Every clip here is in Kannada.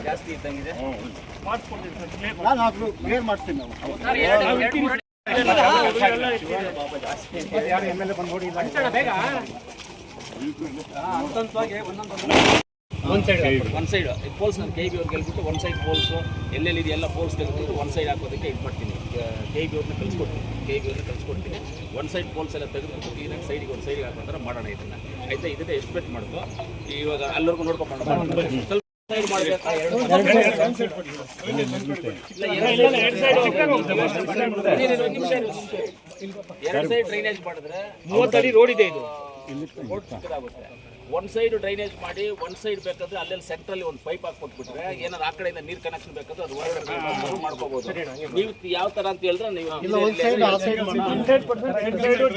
ಜಾಸ್ತಿ ಇದ್ದಂಗಿದೆ. ಕ್ಲಿಯರ್ ಮಾಡ್ತೀನಿ ನಾವು. ಒನ್ ಸೈಡ್ ಪೋಲ್ಸ್ ನಾನು KB ಅವ್ರಿಗೆ ಹೇಳ್ಬಿಟ್ಟು ಒನ್ ಸೈಡ್ ಪೋಲ್ಸು ಎಲ್ಲೆಲ್ಲಿದೆ ಎಲ್ಲ ಪೋಲ್ಸ್ ತೆಗೆದುಬಿಟ್ಟು ಒನ್ ಸೈಡ್ ಹಾಕೋದಕ್ಕೆ ಇದು ಮಾಡ್ತೀನಿ. KB ಅವ್ರನ್ನ ಕಳಿಸ್ಕೊಡ್ತೀನಿ. ಒನ್ ಸೈಡ್ ಪೋಲ್ಸ್ ಎಲ್ಲ ತೆಗೆದುಬಿಟ್ಟು ಕ್ಲೀನಾಗಿ ಸೈಡಿಗೆ ಒಂದು ಸೈಡಿಗೆ ಹಾಕೋಂದ್ರೆ ಮಾಡೋಣ ಇದನ್ನು. ಆಯಿತಾ? ಇದಕ್ಕೆ ಎಸ್ಟಿಮೇಟ್ ಮಾಡ್ಕೊ. ಇವಾಗ ಅಲ್ಲವರೆಗೂ ನೋಡ್ಕೊಂಡು ಸ್ವಲ್ಪ ಸೈಡ್ ಮಾಡಬೇಕಾ? ಎರಡು ಸೈಡ್ ಡ್ರೈನೇಜ್ ಮಾಡಿದ್ರೆ 30 ಅಡಿ ರೋಡ್ ಇದೆ. ಇದು ರೋಡ್ ಚಿಕ್ಕದಾಗುತ್ತೆ. ಒನ್ ಸೈಡ್ ಡ್ರೈನೇಜ್ ಮಾಡಿ ಒನ್ ಸೈಡ್ ಬೇಕಾದ್ರೆ ಅಲ್ಲೆಲ್ಲಿ ಸೆಂಟ್ರಲ್ಲಿ ಒಂದು ಪೈಪ್ ಹಾಕ್ಕೊಟ್ಬಿಟ್ರೆ ಏನಾದ್ರು ಆ ಕಡೆಯಿಂದ ನೀರು ಕನೆಕ್ಷನ್ ಬೇಕಾದ್ರೆ ಅದು ಹೊರಗಡೆ ಮಾಡ್ಕೋಬಹುದು. ನೀವು ಯಾವ ತರ ಅಂತ ಹೇಳಿದ್ರೆ ನೀವು 100%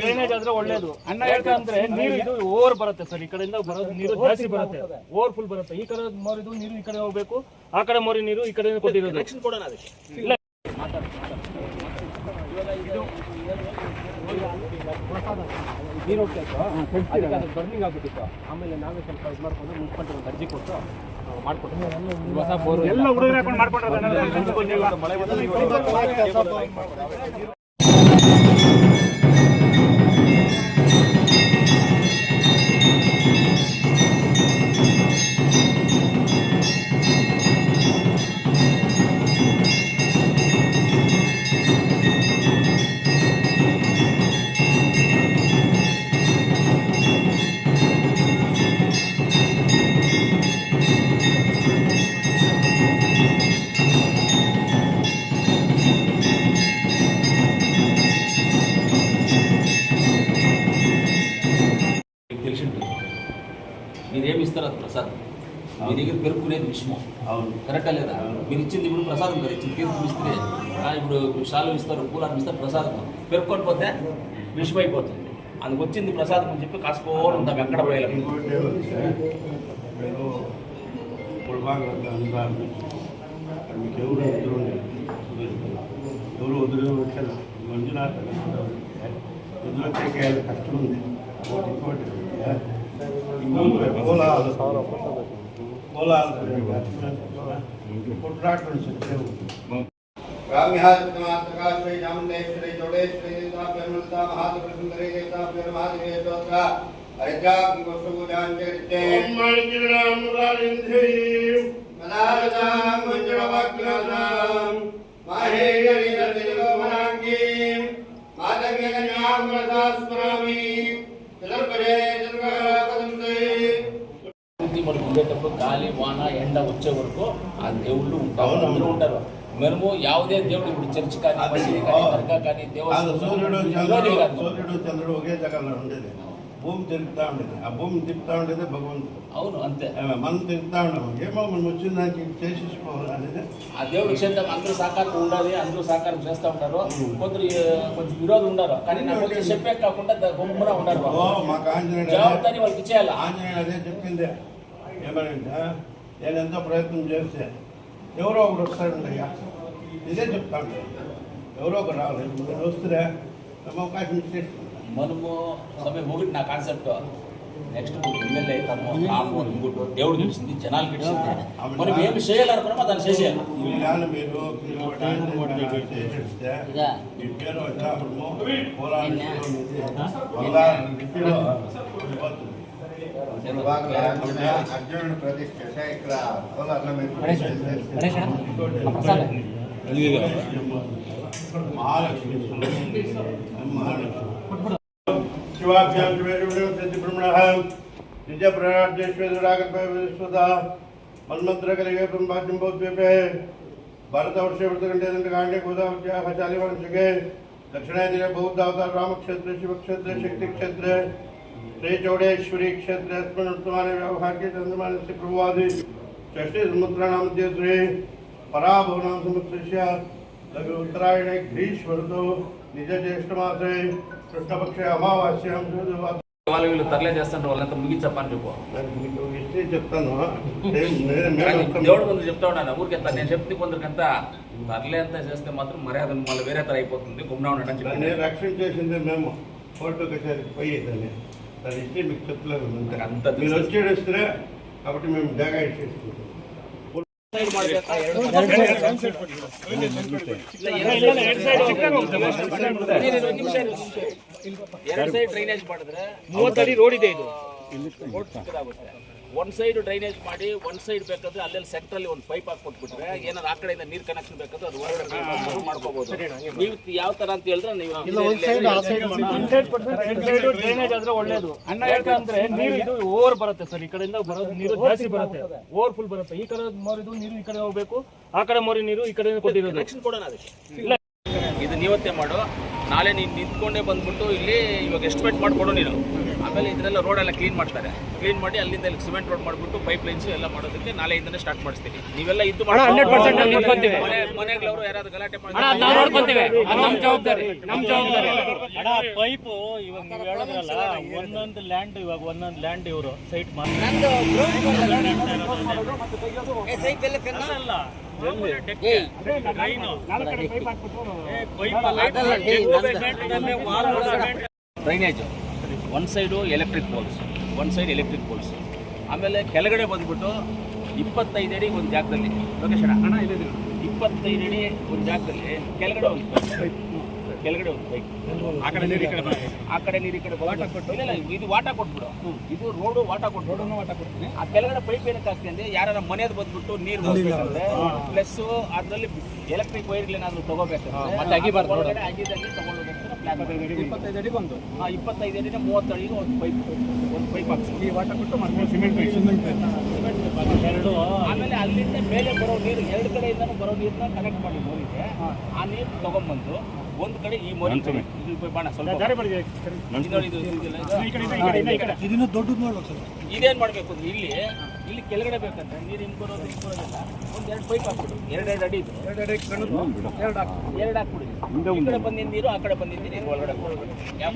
ಡ್ರೈನೇಜ್ ಆದ್ರೆ ಒಳ್ಳೇದು. ಯಾಕಂದ್ರೆ ನೀರು ಇದು ಓವರ್ ಬರುತ್ತೆ ಸರ್. ಈ ಕಡೆಯಿಂದ ಬರೋದು ನೀರು ಜಾಸ್ತಿ ಬರುತ್ತೆ, ಓವರ್ ಫುಲ್ ಬರುತ್ತೆ. ಈ ಕಡೆ ಮೋರಿದು ನೀರು ಈ ಕಡೆ ಹೋಗ್ಬೇಕು, ಆ ಕಡೆ ಮೋರಿ ನೀರು ಈ ಕಡೆ ಕೊಟ್ಟಿರೋದು. ಕನೆಕ್ಷನ್ ಕೊಡೋಣ ಅದಕ್ಕೆ. ಇಲ್ಲ ನೀರು ಹೋಗ್ತಾ ಇತ್ತು, ಬರ್ನಿಂಗ್ ಆಗ್ಬಿಟ್ಟಿತ್ತು. ಆಮೇಲೆ ನಾವೇ ಸ್ವಲ್ಪ ಇದು ಮಾಡ್ಕೊಂಡು ಮುನ್ಸ್ಕೊಂಡು ಒಂದು ಅರ್ಜಿ ಕೊಟ್ಟು ಮಾಡ್ಕೊಟ್ಟು ಹೊಸ ಬೋರ್ ಎಲ್ಲ ಹುಡುಗರು ಹಾಕೊಂಡು ಮಾಡ್ಕೊಂಡ್ರೆ ಮಳೆ ಬಂದು మీరు ఏమి ఇస్తారు అది ప్రసాదం. మీ దగ్గర పెరుక్కునేది విషయం కరెక్టా లేదా? మీరు ఇచ్చింది ఇప్పుడు ప్రసాదం కదా, ఇచ్చింది తీర్పు ఇస్తే ఇప్పుడు షాలు ఇస్తారు, పూలాలు ఇస్తారు, ప్రసాదం పెరుక్కోకపోతే విషయం అయిపోతుంది. అందుకు వచ్చింది ప్రసాదం అని చెప్పి కాసుకోవాలి ఉంటాం ఎక్కడ పోయాలి. మీకు ఎవరు వదిలి వచ్చారు మంజునాథ్ వదిలి కష్టం ఉంది. ఉండేటప్పుడు గాలి వాన ఎండ వచ్చే వరకు ఆ దేవుళ్ళు ఉంటారు, అందరూ ఉంటారు. మనము యావదే దేవుడు ఇప్పుడు చర్చ్ కానీ మసీదు కానీ దర్గా కానీ సూర్యుడు చంద్రుడు ఒకే జగల్లో ఉండేది. భూమి తిరుగుతూ ఉండేది, ఆ భూమి తిప్పుతూ ఉండేది భగవంతుడు. అవును అంతే. మనం తిరుగుతూ ఉన్నాము, ఏమో మనం వచ్చిన దానికి చేసేసుకోవాలి అనేది ఆ దేవుడి క్షేత్రం. అందరూ సహకారం ఉండాలి, అందరూ సహకారం చేస్తూ ఉంటారు. కొంచెం విరోధం ఉండరు, కానీ నాకు చెప్పే కాకుండా గొప్పగా ఉండరు. మాకు ఆంజనేయుడు జవాబుదారి వాళ్ళకి ఇచ్చేయాలి. ఆంజనేయుడు అదే చెప్పింది ఏమనంటే, నేను ఎంతో ప్రయత్నం చేస్తే ఎవరో ఒకరు వస్తారండి అయ్యా, ఇదే చెప్తాను. ఎవరో ఒకరు రావాలి, వస్తే అవకాశం ఇచ్చేస్తాను. మనము సమయం ఒకటి నా కాన్సెప్ట్. నెక్స్ట్ ఎమ్మెల్యే అవుతాము, ఆపు ఇంకోటి దేవుడు గెలిచింది, జనాలు గెలిచింది. మనం ఏమి చేయాలనుకున్నామో దాన్ని చేసేయాలి. మీరు చేసేస్తే మీ పేరు అర్జునుడు ప్రతిష్ఠ ఇక్కడ మహాలక్ష్మి శివాభ్యాం బ్రహ్మణ నిజ ప్రణార్థేశ్వరాగస్వత మన్మంత్ర కలిగే బ్రహ్మాజ్యం బౌద్ధే భారతవర్షే కాండే గోదావరి दक्षिणादिने बौद्ध अवतार रामक्षेत्र शिवक्षेत्र शक्तिक्षेत्र श्री चौड़ेश्वरी क्षेत्र अस्मत्माने व्यवहारिक चंद्रमानस्य प्रभुवादि षष्ठी समुद्राणां मध्ये श्री पराभवनां समुद्रस्य लघु उत्तरायणे ग्रीष्मऋतौ निज ज्येष्ठमासे कृष्णपक्षे अमावास्यां వాళ్ళు వీళ్ళు తరలే చేస్తుంటే వాళ్ళంతా ముగించప్పని చెప్పు. చెప్తాను దేవుడు ముందు చెప్తా ఉన్నాను ఊరికెత్తా. నేను చెప్తే కొందరికంతా తరలే అంతా చేస్తే మాత్రం మర్యాద మళ్ళీ వేరే తర అయిపోతుంది. గుమ్నా ఉండడం నేను రక్షణ చేసింది మేము కోర్టు కచేరీకి పోయేదాన్ని. దాని ఇచ్చి మీకు చెప్తలేదు. అంత మీరు వచ్చేస్తే కాబట్టి మేము డేగా ఇచ్చేసుకుంటాం. ಸೈಡ್ ಮಾಡಬೇಕಾ ಎರಡು ಸೈಡ್ ಡ್ರೈನೇಜ್ ಮಾಡಿದ್ರೆ 30 ಅಡಿ ರೋಡ್ ಇದೆ ಇದು. ರೋಡ್ ಚಿಕ್ಕದಾಗುತ್ತೆ. ಒನ್ ಸೈಡ್ ಡ್ರೈನೇಜ್ ಮಾಡಿ ಒನ್ ಸೈಡ್ ಬೇಕಾದ್ರೆ ಅಲ್ಲೆಲ್ಲಿ ಸೆಂಟ್ರಲ್ಲಿ ಒಂದು ಪೈಪ್ ಹಾಕ್ಬಿಟ್ಬಿಟ್ರೆ ಏನಾದ್ರು ಆ ಕಡೆಯಿಂದ ನೀರು ಕನೆಕ್ಷನ್ ಬೇಕಾದ್ರೆ ಅದು ಹೊರಗಡೆ ಮಾಡ್ಕೋಬಹುದು. ನೀವು ಯಾವ ತರ ಅಂತ ಹೇಳಿದ್ರೆ ನೀವು ಡ್ರೈನೇಜ್ ಆದ್ರೆ ಒಳ್ಳೇದು. ಯಾಕಂದ್ರೆ ನೀರು ಇದು ಓವರ್ ಬರುತ್ತೆ ಸರ್, ಈ ಕಡೆಯಿಂದ ಬರೋದು ನೀರು ಜಾಸ್ತಿ ಬರುತ್ತೆ, ಓವರ್ ಫುಲ್ ಬರುತ್ತೆ. ಈ ಕಡೆ ಮೋರಿದು ನೀರು ಈ ಕಡೆ ಹೋಗ್ಬೇಕು, ಆ ಕಡೆ ಮೋರಿ ನೀರು ಈ ಕಡೆ ಕೊಟ್ಟಿರೋದು. ಕನೆಕ್ಷನ್ ಕೊಡೋಣ ಅದಕ್ಕೆ. ಇದು ನೀವತ್ತೇ ಮಾಡು, ನಾಳೆ ನೀನು ನಿಂತ್ಕೊಂಡೇ ಬಂದ್ಬಿಟ್ಟು ಇಲ್ಲಿ ಇವಾಗ ಎಸ್ಟಿಮೇಟ್ ಮಾಡಿಕೊಡು ನೀನು. ಆಮೇಲೆ ಇದನ್ನೆಲ್ಲ ರೋಡೆಲ್ಲ ಕ್ಲೀನ್ ಮಾಡ್ತಾರೆ, ಕ್ಲೀನ್ ಮಾಡಿ ಅಲ್ಲಿಂದ ಇಲ್ಲಿ ಸಿಮೆಂಟ್ ರೋಡ್ ಮಾಡಿಬಿಟ್ಟು ಪೈಪ್ ಲೈನ್ಸು ಎಲ್ಲ ಮಾಡೋದಕ್ಕೆ ನಾಳೆಯಿಂದನೇ ಸ್ಟಾರ್ಟ್ ಮಾಡಿಸ್ತೀನಿ. ನೀವೆಲ್ಲ ಇದ್ದು ಮನೆಗಳವರು ಯಾರಾದ್ರು ಗಲಾಟೆ ಮಾಡಿ ಪೈಪು ಇವಾಗ ನೀವು ಹೇಳಿದ್ರಲ್ಲ, ಒಂದೊಂದು ಲ್ಯಾಂಡ್ ಇವಾಗ ಒಂದೊಂದು ಲ್ಯಾಂಡ್ ಇವರು site drainage one side electric poles, one side electric poles. ಆಮೇಲೆ ಕೆಳಗಡೆ ಬಂದ್ಬಿಟ್ಟು 25 ಅಡಿ ಒಂದು ಜಾಗದಲ್ಲಿ ಲೊಕೇಶನ್ 25 ಅಡಿ ಒಂದು ಜಾಗದಲ್ಲಿ ಕೆಳಗಡೆ ಒಂದು ಪೈಪ್, ಕೆಳಗಡೆ ಒಂದು ಪೈಪ್, ಆ ಕಡೆ ನೀರು ಈ ಕಡೆ ವಾಟ ಕೊಟ್ಟು ಇಲ್ಲ ಇದು ವಾಟ ಕೊಟ್ಬಿಡು. ಇದು ರೋಡು ವಾಟ ಕೊಟ್ಟು ವಾಟ ಕೊಡ್ತೀನಿ. ಆ ಕೆಳಗಡೆ ಪೈಪ್ ಏನಕ್ಕೆ ಹಾಕ್ತೀನಿ ಅಂದ್ರೆ ಯಾರ ಮನೆಯದು ಬಂದ್ಬಿಟ್ಟು ನೀರು ಹೋಗ್ಬೇಕಂದ್ರೆ ಪ್ಲಸ್ ಅದರಲ್ಲಿ ಎಲೆಕ್ಟ್ರಿಕ್ ವೈರ್ಗಳೇನಾದ್ರು ತಗೋಬೇಕಂದ್ರೆ ಆಗಿದ್ದಲ್ಲಿ ತಗೊಳ್ಬೇಕಂದ್ರೆ ಪ್ಲಾನ್ 25 ಅಡಿ ಬಂದು 25 ಅಡಿನ 30 ಅಡಿಗೆ ಒಂದು ಪೈಪ್ ಹಾಕ್ತೀನಿ. ಈ ವಾಟ ಕೊಟ್ಟು ಮತ್ತೆ ಸಿಮೆಂಟ್ ಎರಡು. ಆಮೇಲೆ ಅಲ್ಲಿಂದ ಮೇಲೆ ಬರೋ ನೀರು ಎರಡು ಕಡೆಯಿಂದನೂ ಬರೋ ನೀರನ್ನ ಕನೆಕ್ಟ್ ಮಾಡಿ ಮೋರಿಗೆ ಆ ನೀರು ತಗೊಂಡ್ಬಂದು ಒಂದು ಕಡೆ ಈ ಮೋರಿ ಬಾಣ ಸ್ವಲ್ಪ ಇದೇನು ಮಾಡಬೇಕು ಅಂದ್ರೆ ಇಲ್ಲಿ ಕೆಳಗಡೆ ಬೇಕಂದ್ರೆ ನೀರು ಹಿಂಗೆ ಬರೋದಿಲ್ಲ, ಒಂದು 2 ಪೈಪ್ ಹಾಕ್ಬಿಡು, 2 ಅಡಿ ಇದು 2 ಹಾಕ್ಬಿಡಿ. ಈ ಕಡೆ ಬಂದಿದ್ದ ನೀರು ಆ ಕಡೆ ಬಂದಿದ್ದ ನೀರು ಒಳಗಡೆ ಯಾವ